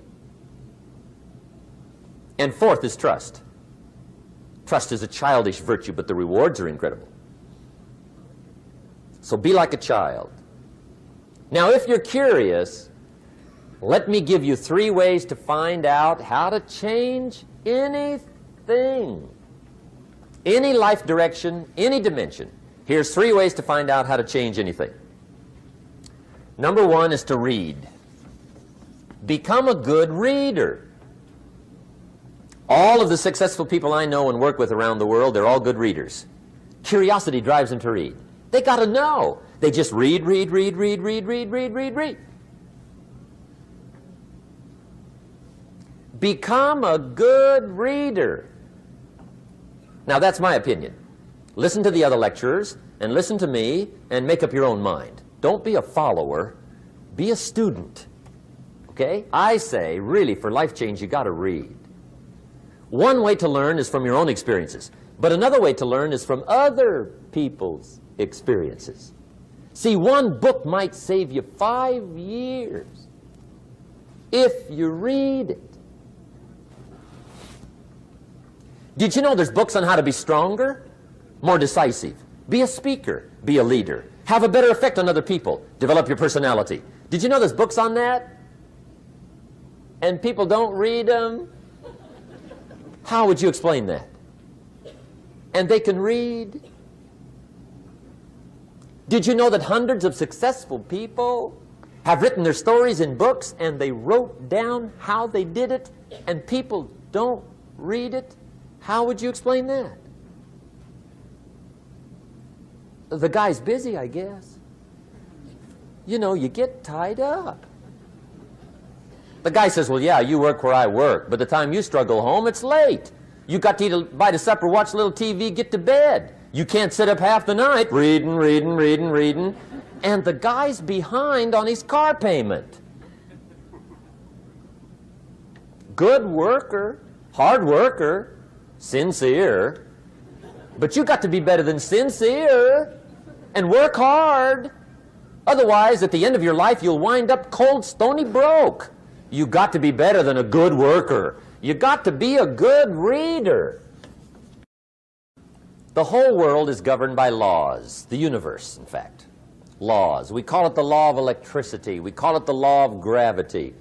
And 4th is trust. Trust is a childish virtue, but the rewards are incredible. So be like a child. Now, if you're curious, let me give you 3 ways to find out how to change anything. Any life direction, any dimension. Here's 3 ways to find out how to change anything. Number 1 is to read. Become a good reader. All of the successful people I know and work with around the world, they're all good readers. Curiosity drives them to read. They got to know. They just read. Become a good reader. Now, that's my opinion. Listen to the other lecturers and listen to me and make up your own mind. Don't be a follower. Be a student. Okay? I say, really, for life change, you got to read. One way to learn is from your own experiences, but another way to learn is from other people's experiences. See, one book might save you 5 years if you read it. Did you know there's books on how to be stronger, more decisive, be a speaker, be a leader, have a better effect on other people, develop your personality? Did you know there's books on that? And people don't read them? How would you explain that? And they can read? Did you know that hundreds of successful people have written their stories in books and they wrote down how they did it and people don't read it? How would you explain that? The guy's busy, I guess. You know, you get tied up. The guy says, well, yeah, you work where I work, but the time you struggle home, it's late. You got to eat a bite of supper, watch a little TV, get to bed. You can't sit up half the night reading. And the guy's behind on his car payment. Good worker, hard worker, sincere. But you got to be better than sincere and work hard. Otherwise, at the end of your life, you'll wind up cold, stony broke. You got to be better than a good worker. You got to be a good reader. The whole world is governed by laws. The universe, in fact. Laws. We call it the law of electricity. We call it the law of gravity.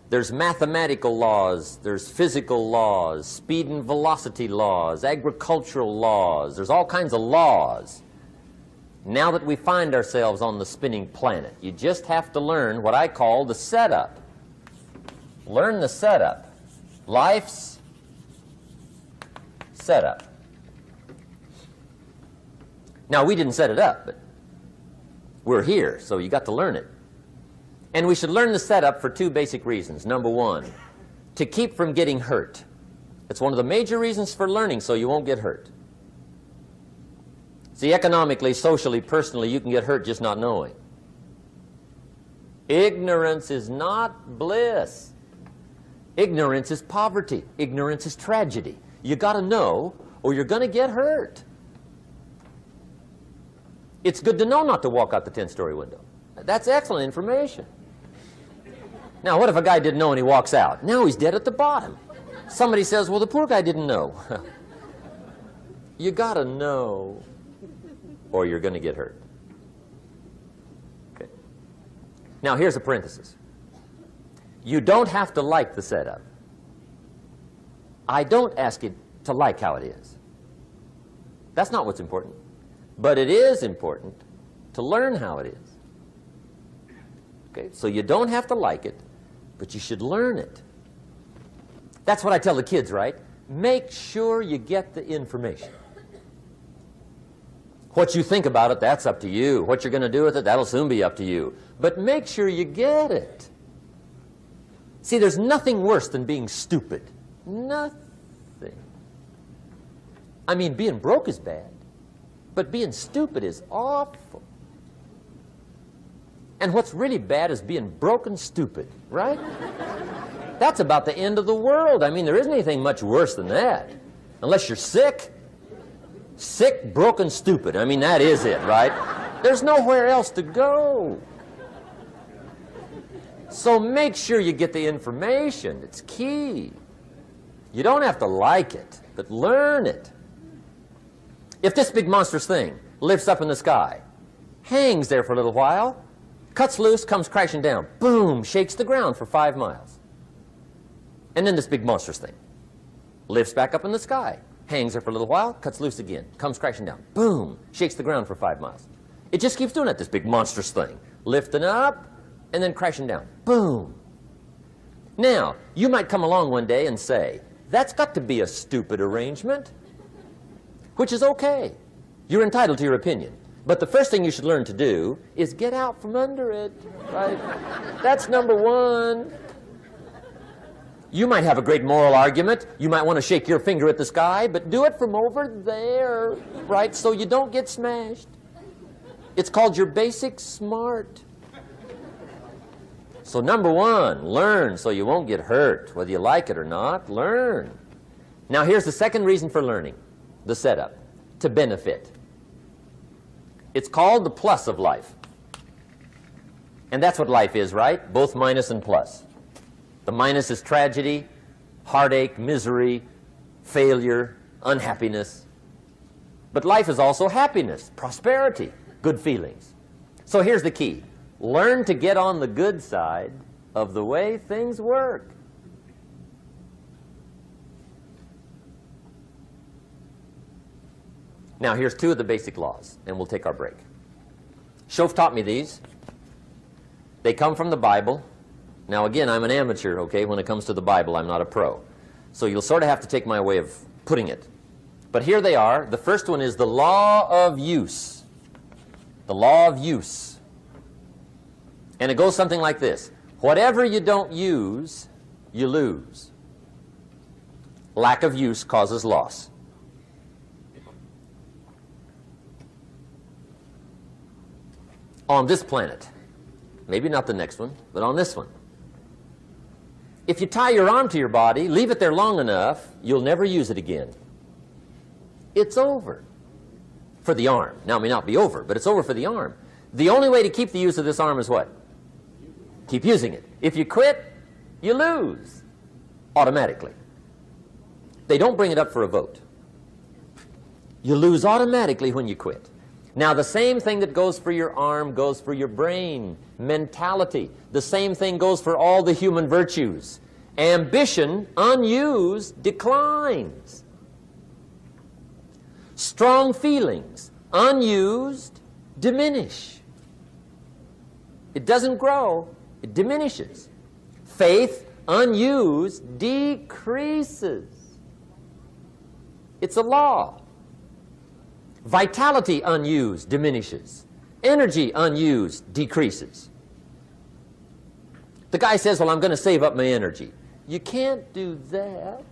There's mathematical laws. There's physical laws. Speed and velocity laws. Agricultural laws. There's all kinds of laws. Now that we find ourselves on the spinning planet, you just have to learn what I call the setup. Learn the setup. Life's setup. Now, we didn't set it up, but we're here, so you got to learn it. And we should learn the setup for 2 basic reasons. Number 1, to keep from getting hurt. It's one of the major reasons for learning, so you won't get hurt. See, economically, socially, personally, you can get hurt just not knowing. Ignorance is not bliss. Ignorance is poverty. Ignorance is tragedy. You got to know, or you're going to get hurt. It's good to know not to walk out the 10-story window. That's excellent information. Now, what if a guy didn't know and he walks out? Now he's dead at the bottom. Somebody says, well, the poor guy didn't know. You got to know, or you're going to get hurt. Okay. Now, here's a parenthesis. You don't have to like the setup. I don't ask you to like how it is. That's not what's important. But it is important to learn how it is. Okay? So you don't have to like it, but you should learn it. That's what I tell the kids, right? Make sure you get the information. What you think about it, that's up to you. What you're going to do with it, that'll soon be up to you. But make sure you get it. See, there's nothing worse than being stupid. Nothing. I mean, being broke is bad, but being stupid is awful. And what's really bad is being broke and stupid, right? That's about the end of the world. I mean, there isn't anything much worse than that. Unless you're sick. Sick, broken, stupid. I mean, that is it, right? There's nowhere else to go. So make sure you get the information. It's key. You don't have to like it, but learn it. If this big monstrous thing lifts up in the sky, hangs there for a little while, cuts loose, comes crashing down, boom, shakes the ground for 5 miles. And then this big monstrous thing lifts back up in the sky, hangs there for a little while, cuts loose again, comes crashing down, boom, shakes the ground for 5 miles. It just keeps doing that, this big monstrous thing, lifting up and then crashing down, boom. Now, you might come along one day and say, that's got to be a stupid arrangement, which is okay. You're entitled to your opinion. But the first thing you should learn to do is get out from under it, right? That's number one. You might have a great moral argument. You might want to shake your finger at the sky, but do it from over there, right, so you don't get smashed. It's called your basic smart. So number one, learn so you won't get hurt. Whether you like it or not, learn. Now here's the second reason for learning, the setup, to benefit. It's called the plus of life. And that's what life is, right? Both minus and plus. The minus is tragedy, heartache, misery, failure, unhappiness. But life is also happiness, prosperity, good feelings. So here's the key. Learn to get on the good side of the way things work. Now, here's 2 of the basic laws, and we'll take our break. Shof taught me these. They come from the Bible. Now, again, I'm an amateur, okay? When it comes to the Bible, I'm not a pro. So you'll sort of have to take my way of putting it. But here they are. The first one is the law of use. The law of use. And it goes something like this. Whatever you don't use, you lose. Lack of use causes loss. On this planet, maybe not the next one, but on this one, if you tie your arm to your body, leave it there long enough, you'll never use it again. It's over for the arm. Now, it may not be over, but it's over for the arm. The only way to keep the use of this arm is what? Keep using it. If you quit, you lose automatically. They don't bring it up for a vote. You lose automatically when you quit. Now, the same thing that goes for your arm goes for your brain, mentality. The same thing goes for all the human virtues. Ambition, unused, declines. Strong feelings, unused, diminish. It doesn't grow, it diminishes. Faith, unused, decreases. It's a law. Vitality, unused, diminishes. Energy, unused, decreases. The guy says, well, I'm going to save up my energy. You can't do that.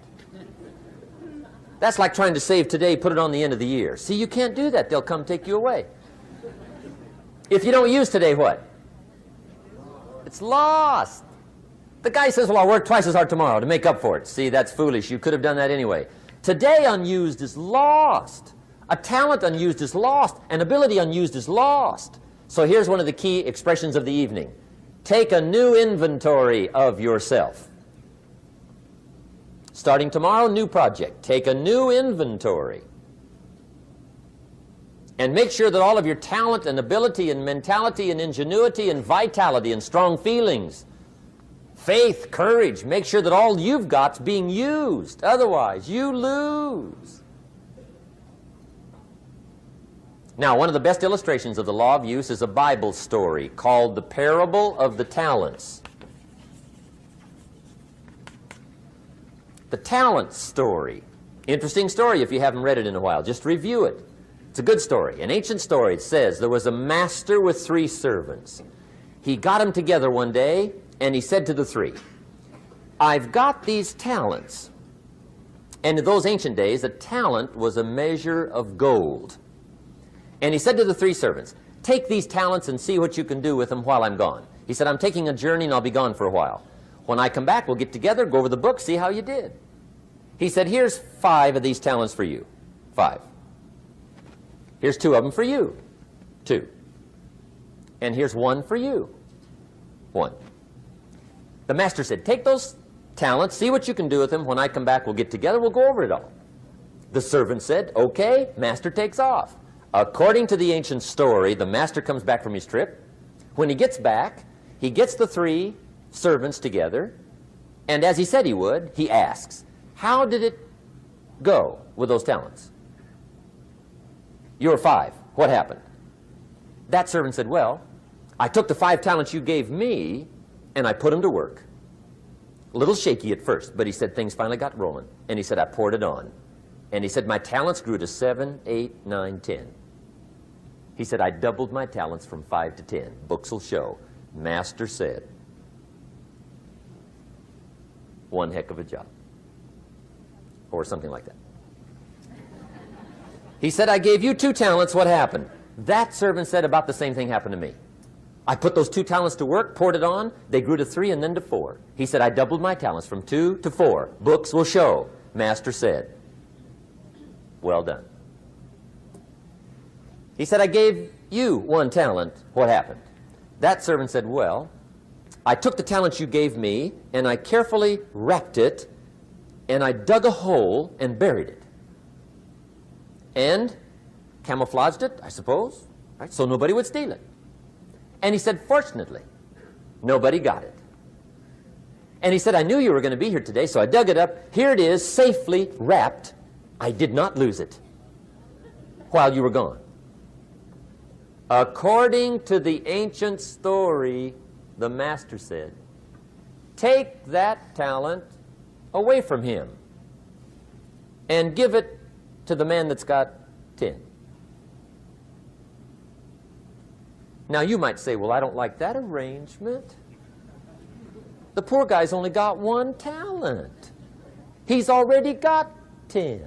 That's like trying to save today, put it on the end of the year. See, you can't do that. They'll come take you away. If you don't use today, what? It's lost. The guy says, well, I'll work twice as hard tomorrow to make up for it. See, that's foolish. You could have done that anyway. Today, unused is lost. A talent unused is lost. An ability unused is lost. So here's one of the key expressions of the evening. Take a new inventory of yourself. Starting tomorrow, new project. Take a new inventory. And make sure that all of your talent and ability and mentality and ingenuity and vitality and strong feelings, faith, courage, make sure that all you've got's being used. Otherwise, you lose. Now, one of the best illustrations of the law of use is a Bible story called the Parable of the Talents. The Talents story. Interesting story if you haven't read it in a while. Just review it. It's a good story. An ancient story. It says there was a master with 3 servants. He got them together one day and he said to the 3, I've got these talents. And in those ancient days, a talent was a measure of gold. And he said to the 3 servants, take these talents and see what you can do with them while I'm gone. He said, I'm taking a journey and I'll be gone for a while. When I come back, we'll get together, go over the book, see how you did. He said, here's 5 of these talents for you. 5. Here's 2 of them for you. 2. And here's 1 for you. 1. The master said, take those talents, see what you can do with them. When I come back, we'll get together, we'll go over it all. The servant said, okay, master takes off. According to the ancient story, the master comes back from his trip. When he gets back, he gets the 3 servants together, and as he said he would, he asks, how did it go with those talents? You were 5. What happened? That servant said, well, I took the 5 talents you gave me, and I put them to work. A little shaky at first, but he said things finally got rolling. And he said, I poured it on. And he said, my talents grew to 7, 8, 9, 10. He said, I doubled my talents from 5 to 10. Books will show. Master said, one heck of a job. Or something like that. He said, I gave you 2 talents. What happened? That servant said, about the same thing happened to me. I put those 2 talents to work, poured it on. They grew to 3 and then to 4. He said, I doubled my talents from 2 to 4. Books will show. Master said, well done. He said, I gave you 1 talent. What happened? That servant said, well, I took the talent you gave me, and I carefully wrapped it, and I dug a hole and buried it. And camouflaged it, I suppose, right? So nobody would steal it. And he said, fortunately, nobody got it. And he said, I knew you were going to be here today, so I dug it up. Here it is, safely wrapped. I did not lose it while you were gone. According to the ancient story, the master said, take that talent away from him and give it to the man that's got 10. Now you might say, well, I don't like that arrangement. The poor guy's only got 1 talent. He's already got 10.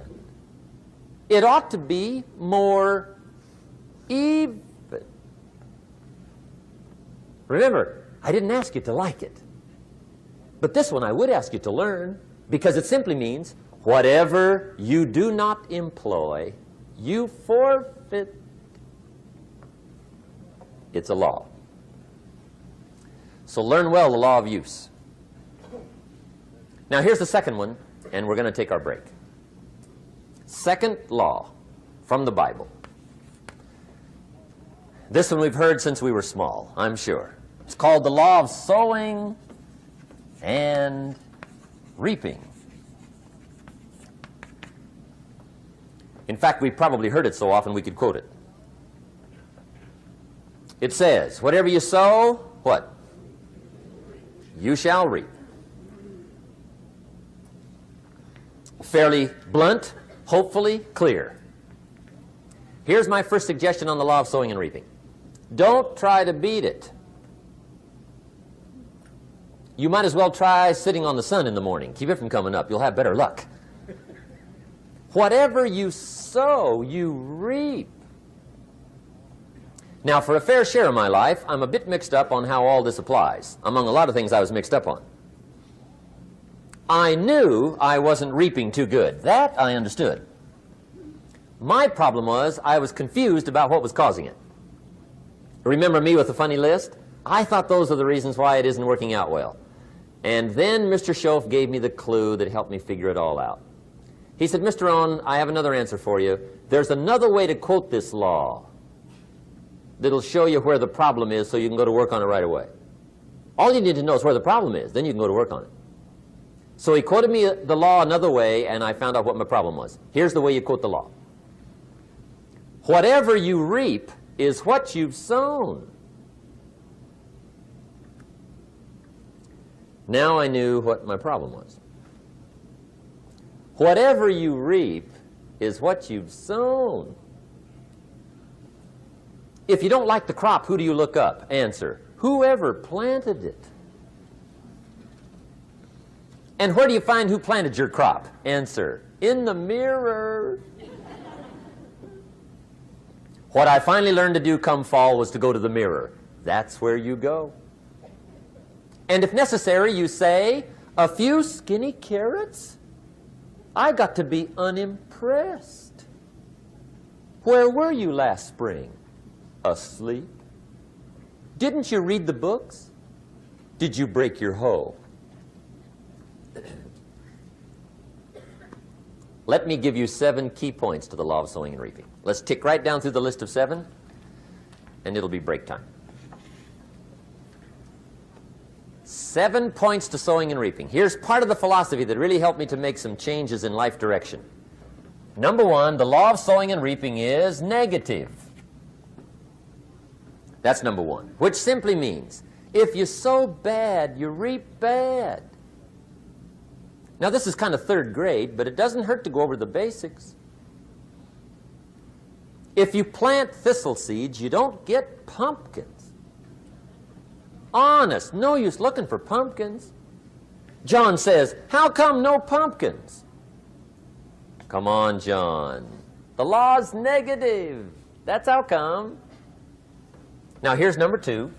It ought to be more even. Remember, I didn't ask you to like it. But this one I would ask you to learn, because it simply means whatever you do not employ, you forfeit. It's a law. So learn well the law of use. Now here's the second one, and we're going to take our break. Second law from the Bible. This one we've heard since we were small, I'm sure. It's called the law of sowing and reaping. In fact, we've probably heard it so often we could quote it. It says, whatever you sow, what? You shall reap. Fairly blunt, hopefully clear. Here's my first suggestion on the law of sowing and reaping. Don't try to beat it. You might as well try sitting on the sun in the morning. Keep it from coming up. You'll have better luck. Whatever you sow, you reap. Now, for a fair share of my life, I'm a bit mixed up on how all this applies. Among a lot of things I was mixed up on. I knew I wasn't reaping too good. That I understood. My problem was I was confused about what was causing it. Remember me with the funny list? I thought those are the reasons why it isn't working out well. And then Mr. Schoaf gave me the clue that helped me figure it all out. He said, Mr. Rohn, I have another answer for you. There's another way to quote this law that'll show you where the problem is so you can go to work on it right away. All you need to know is where the problem is. Then you can go to work on it. So he quoted me the law another way, and I found out what my problem was. Here's the way you quote the law. Whatever you reap is what you've sown. Now I knew what my problem was. Whatever you reap is what you've sown. If you don't like the crop, who do you look up? Answer, whoever planted it. And where do you find who planted your crop? Answer, in the mirror. What I finally learned to do come fall was to go to the mirror. That's where you go. And if necessary, you say, a few skinny carrots? I got to be unimpressed. Where were you last spring? Asleep. Didn't you read the books? Did you break your hoe? Let me give you 7 key points to the law of sowing and reaping. Let's tick right down through the list of 7, and it'll be break time. 7 points to sowing and reaping. Here's part of the philosophy that really helped me to make some changes in life direction. Number 1, the law of sowing and reaping is negative. That's number 1, which simply means if you sow bad, you reap bad. Now, this is kind of 3rd grade, but it doesn't hurt to go over the basics. If you plant thistle seeds, you don't get pumpkins. Honest, no use looking for pumpkins. John says, how come no pumpkins? Come on, John. The law's negative. That's how come. Now, here's number 2.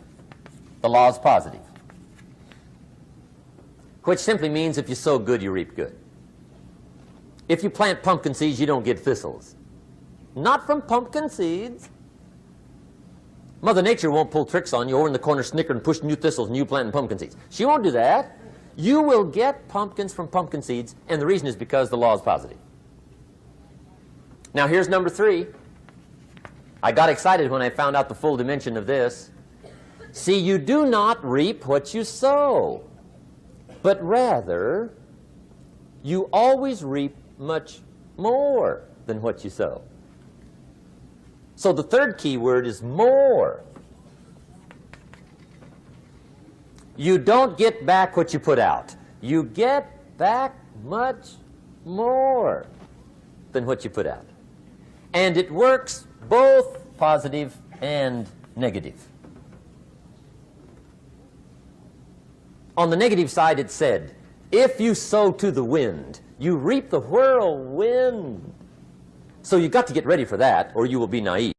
The law's positive, which simply means if you sow good, you reap good. If you plant pumpkin seeds, you don't get thistles. Not from pumpkin seeds. Mother Nature won't pull tricks on you over in the corner snickering, pushing you thistles and you planting pumpkin seeds. She won't do that. You will get pumpkins from pumpkin seeds, and the reason is because the law is positive. Now, here's number 3. I got excited when I found out the full dimension of this. See, you do not reap what you sow, but rather, you always reap much more than what you sow. So the 3rd key word is more. You don't get back what you put out. You get back much more than what you put out. And it works both positive and negative. On the negative side, it said, if you sow to the wind, you reap the whirlwind. So you've got to get ready for that, or you will be naive.